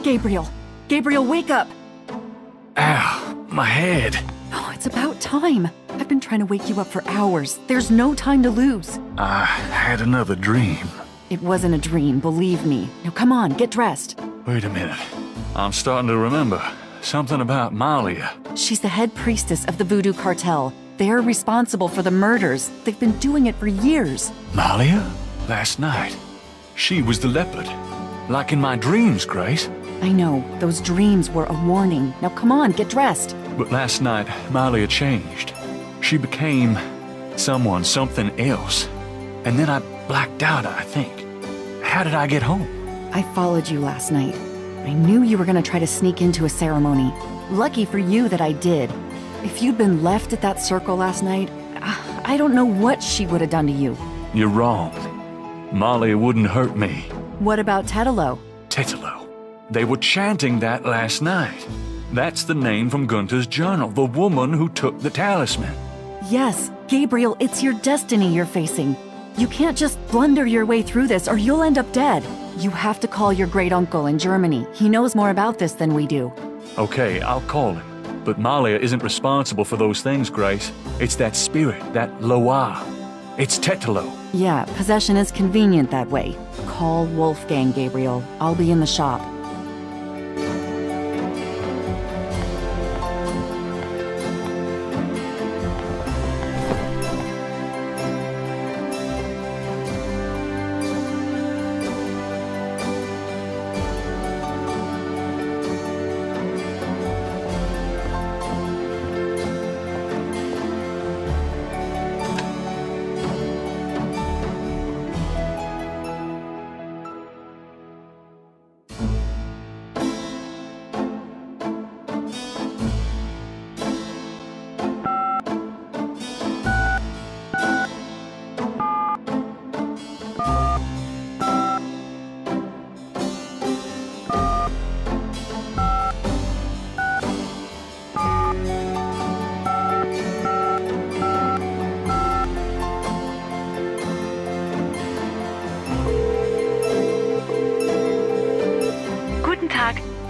Gabriel! Gabriel, wake up! Ow, my head. Oh, it's about time. I've been trying to wake you up for hours. There's no time to lose. I had another dream. It wasn't a dream, believe me. Now come on, get dressed. Wait a minute. I'm starting to remember. Something about Malia. She's the head priestess of the voodoo cartel. They're responsible for the murders. They've been doing it for years. Malia? Last night. She was the leopard. Like in my dreams, Grace. I know, those dreams were a warning. Now come on, get dressed. But last night, Malia changed. She became something else. And then I blacked out, I think. How did I get home? I followed you last night. I knew you were gonna try to sneak into a ceremony. Lucky for you that I did. If you'd been left at that circle last night, I don't know what she would have done to you. You're wrong. Malia wouldn't hurt me. What about Tetelo? Tetelo. They were chanting that last night. That's the name from Gunther's journal, the woman who took the talisman. Yes, Gabriel, it's your destiny you're facing. You can't just blunder your way through this or you'll end up dead. You have to call your great-uncle in Germany. He knows more about this than we do. Okay, I'll call him. But Malia isn't responsible for those things, Grace. It's that spirit, that Loa. It's Tetelo. Yeah, possession is convenient that way. Call Wolfgang, Gabriel. I'll be in the shop.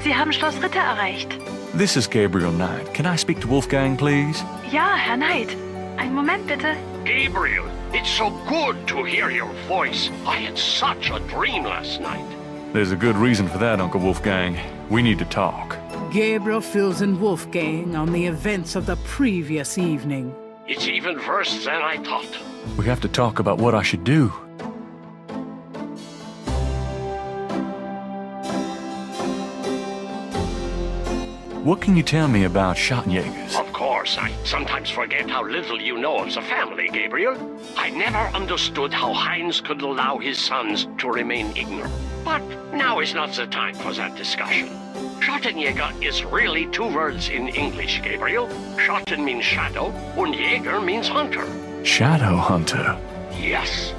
Sie haben Schloss Ritter erreicht. This is Gabriel Knight. Can I speak to Wolfgang, please? Ja, Herr Knight. Einen Moment bitte. Gabriel, it's so good to hear your voice. I had such a dream last night. There's a good reason for that, Uncle Wolfgang. We need to talk. Gabriel fills in Wolfgang on the events of the previous evening. It's even worse than I thought. We have to talk about what I should do. What can you tell me about Schottenjägers? Of course, I sometimes forget how little you know of the family, Gabriel. I never understood how Heinz could allow his sons to remain ignorant. But now is not the time for that discussion. Schottenjäger is really two words in English, Gabriel. Schotten means shadow, and Jäger means hunter. Shadow hunter? Yes,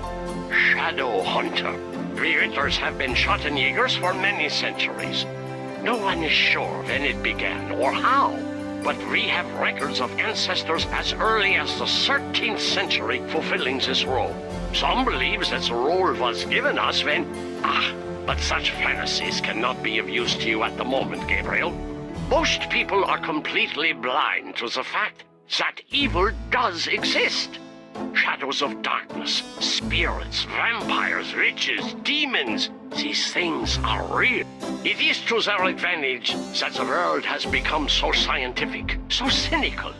shadow hunter. We Ritters have been Schottenjägers for many centuries. No one is sure when it began or how, but we have records of ancestors as early as the 13th century fulfilling this role. Some believe that the role was given us when... but such fantasies cannot be of use to you at the moment, Gabriel. Most people are completely blind to the fact that evil does exist. Shadows of darkness, spirits, vampires, witches, demons. These things are real. It is to their advantage that the world has become so scientific, so cynical.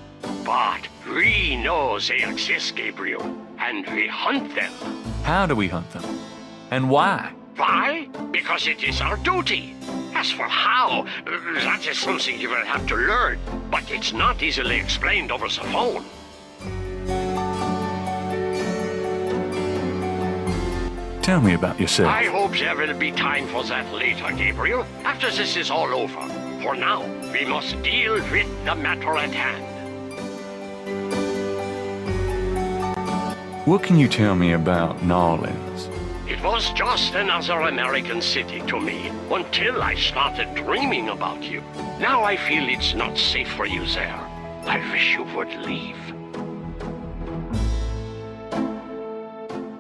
But we know they exist, Gabriel, and we hunt them. How do we hunt them? And why? Why? Because it is our duty. As for how, that is something you will have to learn, but it's not easily explained over the phone. Tell me about yourself. I hope there will be time for that later, Gabriel, after this is all over. For now, we must deal with the matter at hand. What can you tell me about Nolens? It was just another American city to me, until I started dreaming about you. Now I feel it's not safe for you there. I wish you would leave.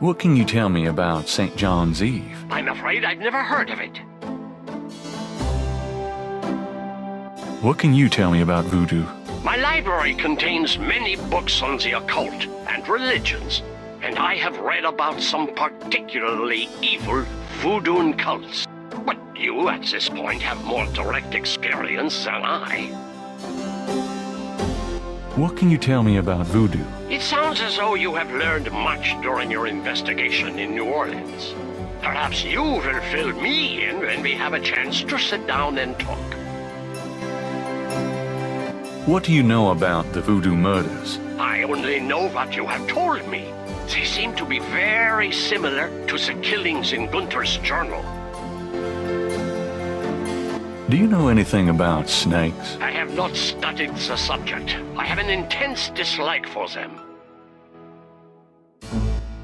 What can you tell me about St. John's Eve? I'm afraid I've never heard of it. What can you tell me about voodoo? My library contains many books on the occult and religions, and I have read about some particularly evil voodoo cults. But you, at this point, have more direct experience than I. What can you tell me about voodoo? It sounds as though you have learned much during your investigation in New Orleans. Perhaps you will fill me in when we have a chance to sit down and talk. What do you know about the voodoo murders? I only know what you have told me. They seem to be very similar to the killings in Gunther's journal. Do you know anything about snakes? I have not studied the subject. I have an intense dislike for them.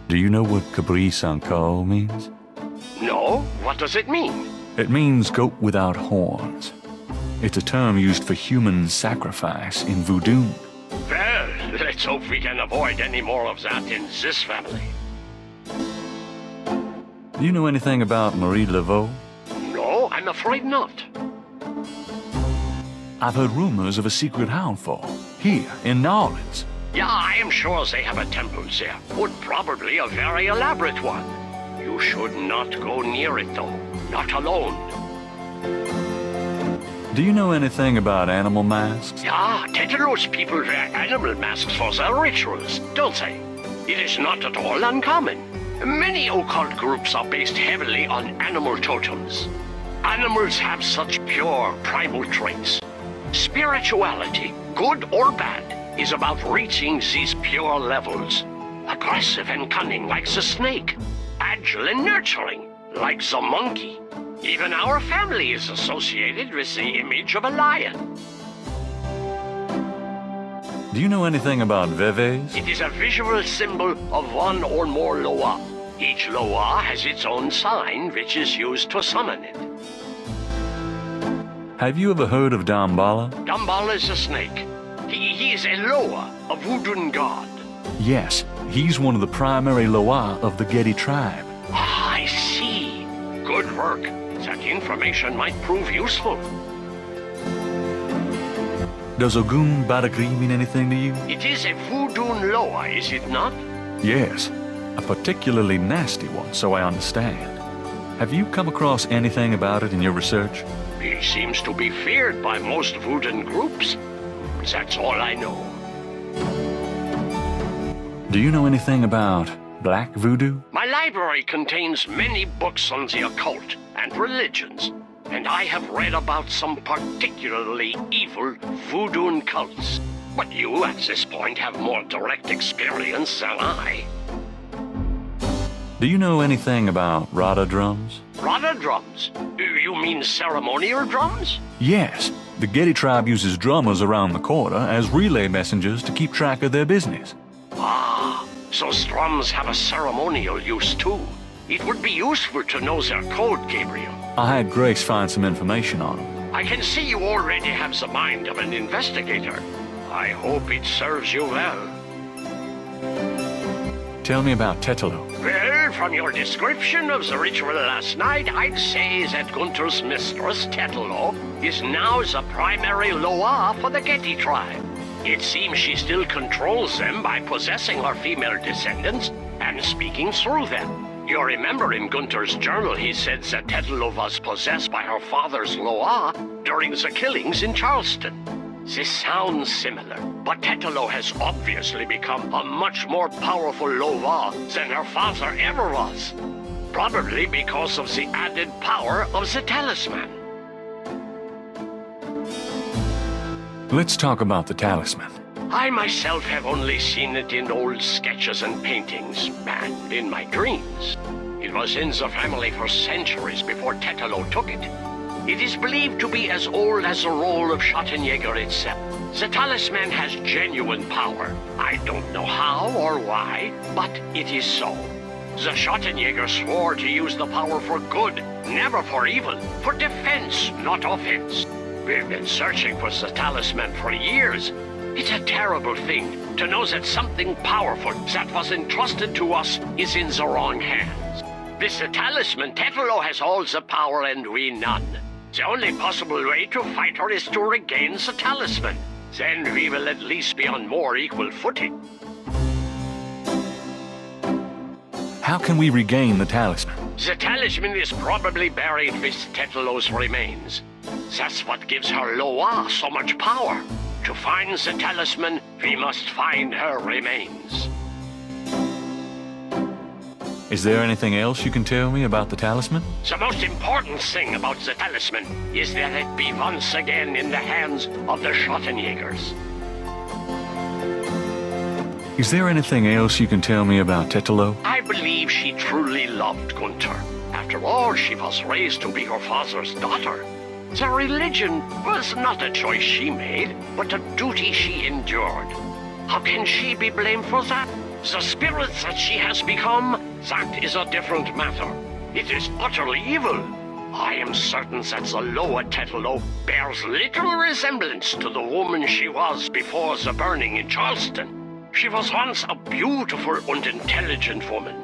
Do you know what Cabri Sankal means? No? What does it mean? It means goat without horns. It's a term used for human sacrifice in voodoo. Well, let's hope we can avoid any more of that in this family. Do you know anything about Marie Laveau? No, I'm afraid not. I've heard rumors of a secret hound fall here in New Orleans. Yeah, I am sure they have a temple there, but probably a very elaborate one. You should not go near it, though. Not alone. Do you know anything about animal masks? Yeah, Tetelos people wear animal masks for their rituals, don't they? It is not at all uncommon. Many occult groups are based heavily on animal totems. Animals have such pure, primal traits. Spirituality, good or bad, is about reaching these pure levels. Aggressive and cunning like the snake. Agile and nurturing like the monkey. Even our family is associated with the image of a lion. Do you know anything about veves? It is a visual symbol of one or more Loa. Each Loa has its own sign, which is used to summon it. Have you ever heard of Damballa? Damballa is a snake. He is a Loa, a voodoo god. Yes, he's one of the primary Loa of the Getty tribe. Ah, I see. Good work. That information might prove useful. Does Ogun Badagri mean anything to you? It is a voodoo Loa, is it not? Yes, a particularly nasty one, so I understand. Have you come across anything about it in your research? He seems to be feared by most voodoo groups. That's all I know. Do you know anything about black voodoo? My library contains many books on the occult and religions, and I have read about some particularly evil voodoo cults. But you, at this point, have more direct experience than I. Do you know anything about Rada drums? Rada drums? You mean ceremonial drums? Yes, the Getty tribe uses drummers around the quarter as relay messengers to keep track of their business. Ah, so drums have a ceremonial use too. It would be useful to know their code, Gabriel. I had Grace find some information on them. I can see you already have the mind of an investigator. I hope it serves you well. Tell me about Tetelo. Well, from your description of the ritual last night, I'd say that Gunther's mistress, Tetelo, is now the primary Loa for the Getty tribe. It seems she still controls them by possessing her female descendants and speaking through them. You remember in Gunther's journal he said that Tetelo was possessed by her father's Loa during the killings in Charleston. This sounds similar, but Tetelo has obviously become a much more powerful Loa than her father ever was. Probably because of the added power of the talisman. Let's talk about the talisman. I myself have only seen it in old sketches and paintings, and in my dreams. It was in the family for centuries before Tetelo took it. It is believed to be as old as the role of Schottenjäger itself. The talisman has genuine power. I don't know how or why, but it is so. The Schottenjäger swore to use the power for good, never for evil, for defense, not offense. We've been searching for the talisman for years. It's a terrible thing to know that something powerful that was entrusted to us is in the wrong hands. With the talisman, Tetelo has all the power and we none. The only possible way to fight her is to regain the talisman. Then we will at least be on more equal footing. How can we regain the talisman? The talisman is probably buried with Tetelo's remains. That's what gives her Loa so much power. To find the talisman, we must find her remains. Is there anything else you can tell me about the talisman? The most important thing about the talisman is that it be once again in the hands of the Schottenjägers. Is there anything else you can tell me about Tetelo? I believe she truly loved Gunther. After all, she was raised to be her father's daughter. The religion was not a choice she made, but a duty she endured. How can she be blamed for that? The spirit that she has become, that is a different matter. It is utterly evil. I am certain that the lower Tetelo bears little resemblance to the woman she was before the burning in Charleston. She was once a beautiful and intelligent woman,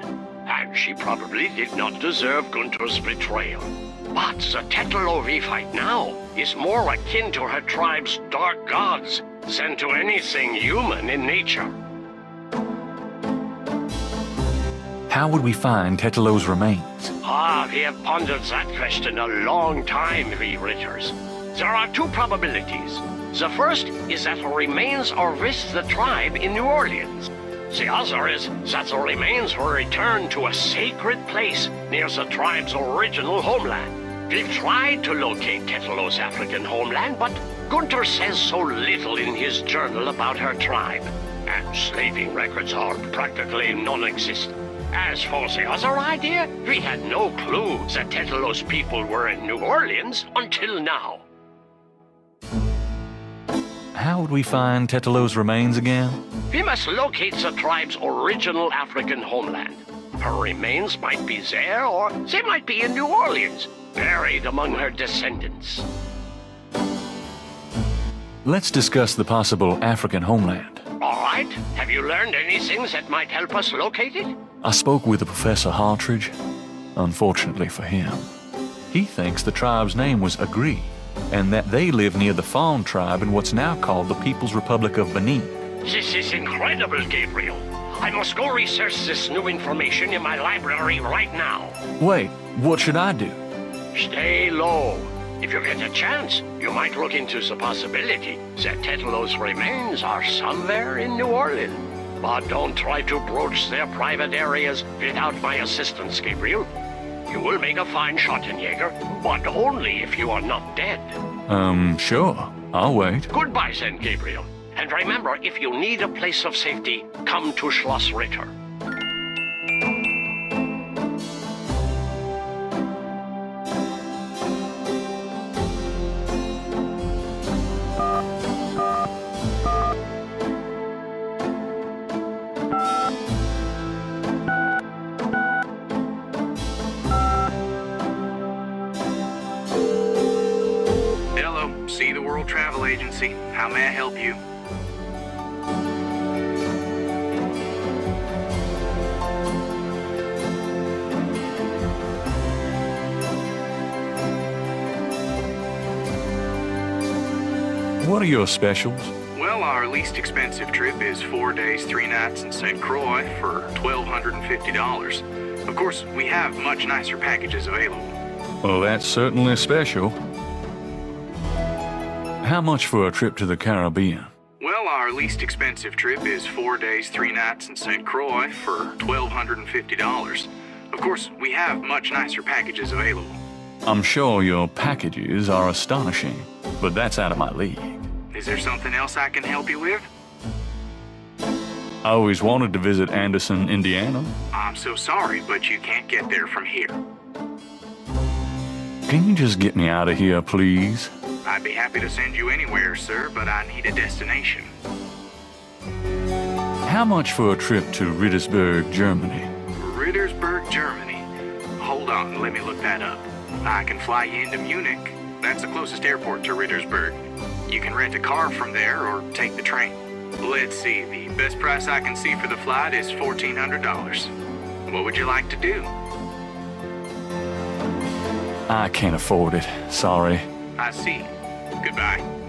and she probably did not deserve Gunther's betrayal. But the Tetelo we fight now is more akin to her tribe's dark gods than to anything human in nature. How would we find Tetelo's remains? We have pondered that question a long time, we Ritters. There are two probabilities. The first is that her remains are with the tribe in New Orleans. The other is that the remains were returned to a sacred place near the tribe's original homeland. We've tried to locate Tetelo's African homeland, but Gunther says so little in his journal about her tribe, and slaving records are practically non-existent. As for the other idea, we had no clue that Tetelo's people were in New Orleans until now. How would we find Tetelo's remains again? We must locate the tribe's original African homeland. Her remains might be there, or they might be in New Orleans, buried among her descendants. Let's discuss the possible African homeland. All right. Have you learned anything that might help us locate it? I spoke with Professor Hartridge. Unfortunately for him, he thinks the tribe's name was Agree, and that they live near the Fawn tribe in what's now called the People's Republic of Benin. This is incredible, Gabriel. I must go research this new information in my library right now. Wait, what should I do? Stay low. If you get a chance, you might look into the possibility that Tetelo's remains are somewhere in New Orleans. But don't try to broach their private areas without my assistance, Gabriel. You will make a fine Schottenjäger, but only if you are not dead. Sure. I'll wait. Goodbye then, Gabriel. And remember, if you need a place of safety, come to Schloss Ritter. Travel agency. How may I help you? What are your specials? Well, our least expensive trip is 4 days, 3 nights in St. Croix for $1,250. Of course, we have much nicer packages available. Well, that's certainly special. How much for a trip to the Caribbean? Well, our least expensive trip is 4 days, 3 nights in St. Croix for $1,250. Of course, we have much nicer packages available. I'm sure your packages are astonishing, but that's out of my league. Is there something else I can help you with? I always wanted to visit Anderson, Indiana. I'm so sorry, but you can't get there from here. Can you just get me out of here, please? I'd be happy to send you anywhere, sir, but I need a destination. How much for a trip to Rittersberg, Germany? Rittersberg, Germany? Hold on, let me look that up. I can fly you into Munich. That's the closest airport to Rittersberg. You can rent a car from there or take the train. Let's see, the best price I can see for the flight is $1,400. What would you like to do? I can't afford it. Sorry. I see. Goodbye.